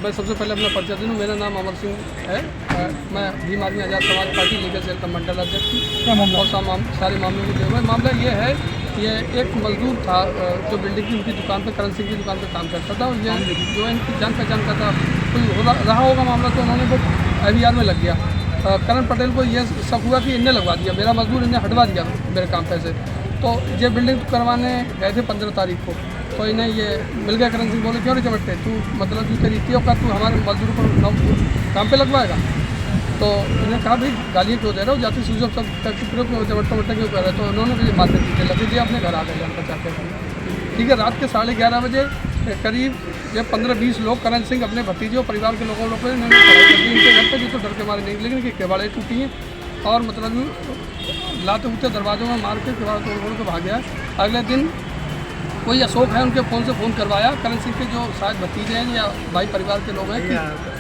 मैं सबसे पहले अपना परिचय दूँ। मेरा नाम अमर सिंह है। मैं भीम आर्मी आज़ाद समाज पार्टी लीगल सेल का मंडल अध्यक्ष हूँ। और सारे मामलों को जो है मामला ये है, ये एक मजदूर था जो बिल्डिंग की उनकी दुकान पे, करण सिंह की दुकान पे काम करता था। और ये जो है इनकी जान पहचान का था, कोई रहा होगा मामला, तो उन्होंने वो IVR में लग गया। करण पटेल को ये शक हुआ कि इनने लगवा दिया, मेरा मजदूर इन्हें हटवा दिया मेरे काम पे से। तो ये बिल्डिंग करवाने गए थे 15 तारीख को, तो इन्हें ये मिल गया। करण सिंह बोले क्यों नहीं चमटते, तू मतलब तू तेरी इतनी औकात, तू हमारे मजदूर को काम पे लगवाएगा। तो इन्हें कहा भाई गालियाँ क्यों दे रहे हो, जाति सूझो सब प्रयोग क्यों चमटता क्यों कर रहे। तो उन्होंने भी मारने पीछे लगे दिए, अपने घर आ गए जान बचाते हैं। ठीक है, रात के 11:30 बजे करीब ये 15-20 लोग करण सिंह अपने भतीजे और परिवार के लोगों पर इन्होंने चढ़ाई कर दी इनके घर पर, जो तो डर के मारे नहीं, लेकिन इनकी केवाड़े टूटी हैं और मतलब लाते उठते दरवाजों में मार के केवाड़ा तोड़ के भाग गया। अगले दिन कोई अशोक है, उनके फ़ोन से फ़ोन करवाया करण सिंह के जो शायद भतीजे हैं या भाई परिवार के लोग हैं कि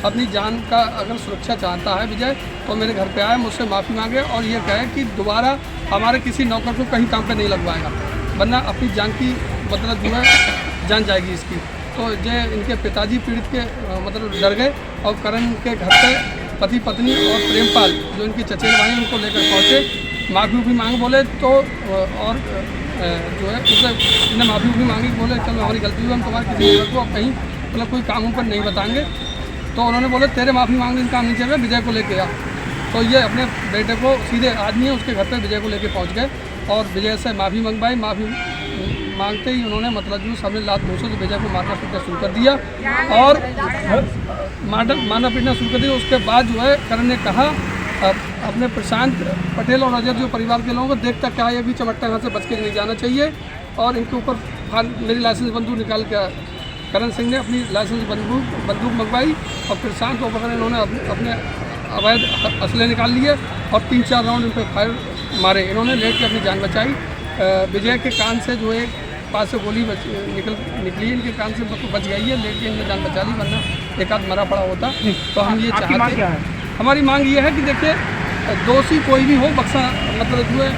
अपनी जान का अगर सुरक्षा चाहता है विजय, तो मेरे घर पे आए, मुझसे माफ़ी मांगे और ये कहे कि दोबारा हमारे किसी नौकर को कहीं काम पे नहीं लगवाएगा, वरना अपनी जान की मतलब जो है जान जाएगी इसकी। तो ये इनके पिताजी पीड़ित के मतलब डर गए और करण के घर पे पति पत्नी और प्रेमपाल जो इनकी चचेरे भाई उनको लेकर पहुँचे। माफ़ी भी मांग बोले तो और जो है उसने इन्हें माफ़ी भी मांगी, बोले चलो हमारी गलती हुई, हम तुम्हारे किसी नौकर को कहीं मतलब कोई कामों पर नहीं बताएंगे। तो उन्होंने बोले तेरे माफ़ी मांगने का काम नहीं चाहिए, विजय को लेके आ। तो ये अपने बेटे को सीधे आदमी है उसके घर पे विजय को लेके पहुंच गए और विजय से माफ़ी मंगवाई। माफ़ी मांगते ही उन्होंने मतलब जो सामने लात घूंसे तो विजय को मारना पीटना शुरू कर दिया और मारना पीटना शुरू कर दिया। उसके बाद जो है करण ने कहा अपने प्रशांत पटेल और अजय जो परिवार के लोगों को देखता क्या ये भी चमट्टा यहाँ से बच के नहीं जाना चाहिए। और इनके ऊपर मेरी लाइसेंस बंदूक निकाल के करण सिंह ने अपनी लाइसेंस बंदूक मंगवाई और प्रशांत को पकड़ इन्होंने अपने अवैध असले निकाल लिए और 3-4 राउंड इन पर फायर मारे। इन्होंने लेट के अपनी जान बचाई। विजय के कान से जो है पास से गोली निकली, इनके कान से बच गई है, लेट के इनने जान बचा ली, वरना एक आध मरा पड़ा होता। तो हम ये चाहते हैं, हमारी मांग ये है कि देखिए दोषी कोई भी हो बक्सा मतलब जो है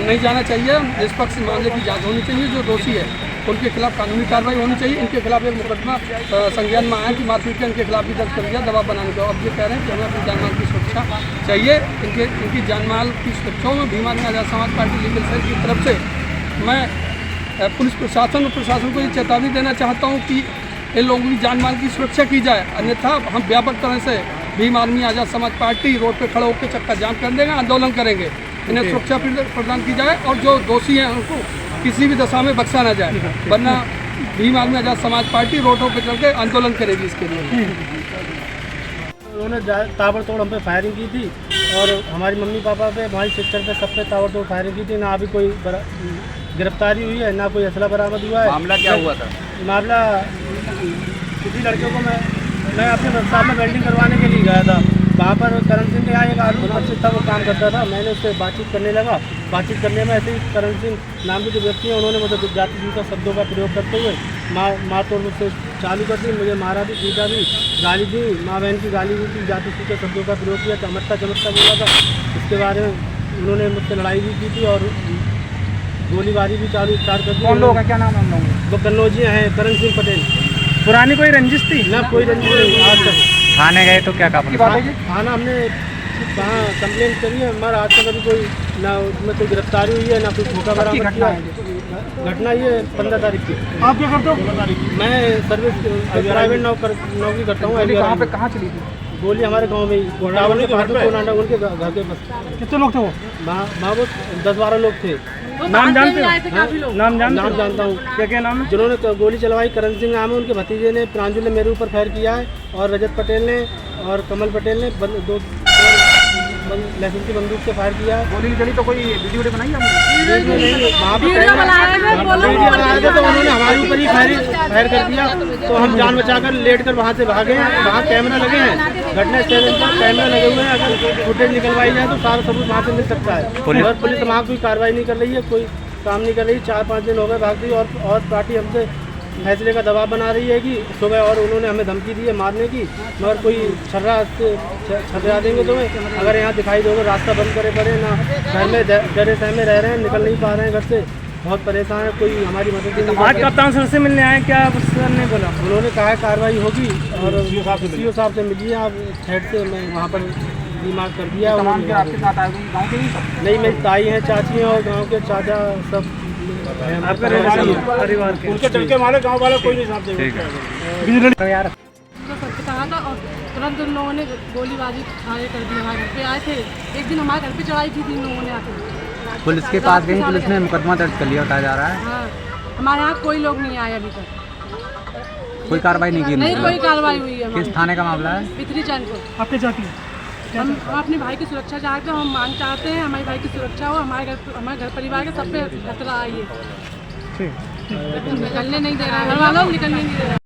नहीं जाना चाहिए, निष्पक्ष मामले की जांच होनी चाहिए। जो दोषी है उनके खिलाफ कानूनी कार्रवाई होनी चाहिए। इनके खिलाफ एक मुकदमा संज्ञान में आया कि मारपीट के इनके खिलाफ भी दर्ज कर दिया दबाव बनाने का। अब ये कह रहे हैं कि हमें अपनी जानमाल की सुरक्षा चाहिए। इनकी जानमाल की सुरक्षा में भीम आर्मी आज़ाद समाज पार्टी लीगल सेल की तरफ से मैं पुलिस प्रशासन और प्रशासन को ये चेतावनी देना चाहता हूँ कि इन लोगों की जानमाल की सुरक्षा की जाए, अन्यथा हम व्यापक तरह से भीम आर्मी आज़ाद समाज पार्टी रोड पे खड़े होकर चक्का जाम कर देंगे, आंदोलन करेंगे। इन्हें सुरक्षा प्रदान की जाए और जो दोषी हैं उनको किसी भी दशा में बख्शा ना जाए, वरना भीम आर्मी आज़ाद समाज पार्टी रोडों पर चल के आंदोलन करेगी इसके लिए। उन्होंने ताबड़तोड़ हम पे फायरिंग की थी और हमारी मम्मी पापा पे, हमारी सिस्टर पे, सब पे ताबड़तोड़ फायरिंग की थी। ना अभी कोई गिरफ्तारी हुई है, ना कोई असला बरामद हुआ है। मामला क्या हुआ था? मामला किसी लड़के को मैं अपने साथ में वेल्डिंग करवाने के लिए गया था। वहाँ पर करण सिंह के यहाँ एक आलू बच्चे था, वो काम करता था। मैंने उससे बातचीत करने लगा, बातचीत करने में ऐसे ही करण सिंह नाम के जो व्यक्ति हैं उन्होंने मुझे जाति जूता शब्दों का प्रयोग करते हुए माँ तोड़ मुझसे चालू कर दी, मुझे मारा भी, पीटा भी, गाली दी, माँ बहन की गाली भी की, जाति जूता शब्दों का प्रयोग किया, चमत्ता बोला था। इसके बारे में उन्होंने मुझसे लड़ाई भी की थी और गोलीबारी भी स्टार्ट कर दी। कौन लोग हैं, क्या नाम है उन लोगों का? वो कन्नौजिया हैं, करण सिंह पटेल। पुरानी कोई रंजिश थी? ना कोई रंजिश नहीं आज तक। थाने गए तो क्या कहा? थाना हमने कहाँ कंप्लेंट करी है, हमारा आज तक अभी कोई ना उसमें कोई गिरफ्तारी हुई है, ना कोई धोखा बरामद किया है। घटना ये 15 तारीख की। आप क्या करते हो? मैं सर्विस प्राइवेट नौकरी करता हूँ। कहाँ पे कहाँ चली थी गोली? हमारे गांव में ही, उनके घर के पास। कितने लोग थे वो? वहाँ वो 10-12 लोग थे। नाम जानते हो? नाम जानता हूँ। क्या नाम है? जिन्होंने गोली चलवाई करण सिंह नाम है, उनके भतीजे ने, प्रांजल ने मेरे ऊपर फायर किया है और रजत पटेल ने और कमल पटेल ने दो लाइसेंस की बंदूक से फायर किया है। गोली चली तो कोई वीडियो बनाई आपने? वहाँ पर तो उन्होंने हमारे ऊपर ही फायर कर दिया, तो हम जान बचाकर लेट कर वहाँ से भागे हैं। वहाँ कैमरा लगे हैं, घटना स्थल पर कैमरा लगे हुए हैं। अगर फुटेज निकलवाई जाए तो सारा सबूत वहाँ से मिल सकता है। पुलिस वहाँ कोई कार्रवाई नहीं कर रही है, कोई काम नहीं कर रही। 4-5 दिन हो गए भागती और पार्टी हमसे फैसले का दबाव बना रही है कि सुबह, और उन्होंने हमें धमकी दी है मारने की, मगर कोई छर्रा देंगे तुम्हें अगर यहाँ दिखाई दोगे। रास्ता बंद करे पड़े, ना घर में डरे सहमे रह रहे हैं, निकल नहीं पा रहे हैं घर से। बहुत परेशान है, कोई हमारी मदद नहीं आज कप्तान सर से मिलने आए, क्या सर ने बोला? उन्होंने कहा है कार्रवाई होगी और सीओ साहब से मिलिए आप, हेड से मैं वहाँ पर दिमाग कर दिया। आपके साथ आए गाँव के ही सब? नहीं, मेरी ताई हैं, चाची हैं और गांव के चाचा सब हैं। आपका परिवार के उनके चलके हमारे गाँव वाले कोई नहीं साथ देगा यार। सबसे कहा था और तुरंत उन लोगों ने गोलीबारी खाए कर दी। हमारे घर पे आए थे, एक दिन हमारे घर पे चढ़ाई की थी इन लोगों ने आके। पुलिस के पास गई, पुलिस ने मुकदमा दर्ज कर लिया बताया जा रहा है। हाँ, हमारे यहाँ कोई लोग नहीं आए अभी तक, कोई कार्रवाई नहीं की? नहीं कोई कार्रवाई हुई है। किस थाने का मामला है? पितरी चंद को आपके चाहती हम अपने भाई की सुरक्षा चाहते हैं, हम मांग चाहते हैं हमारे भाई की सुरक्षा हो, हमारे घर परिवार के सब पे खतरा आई है। ठीक निकलने नहीं दे रहा है, घर वालों निकलने नहीं दे रहा है।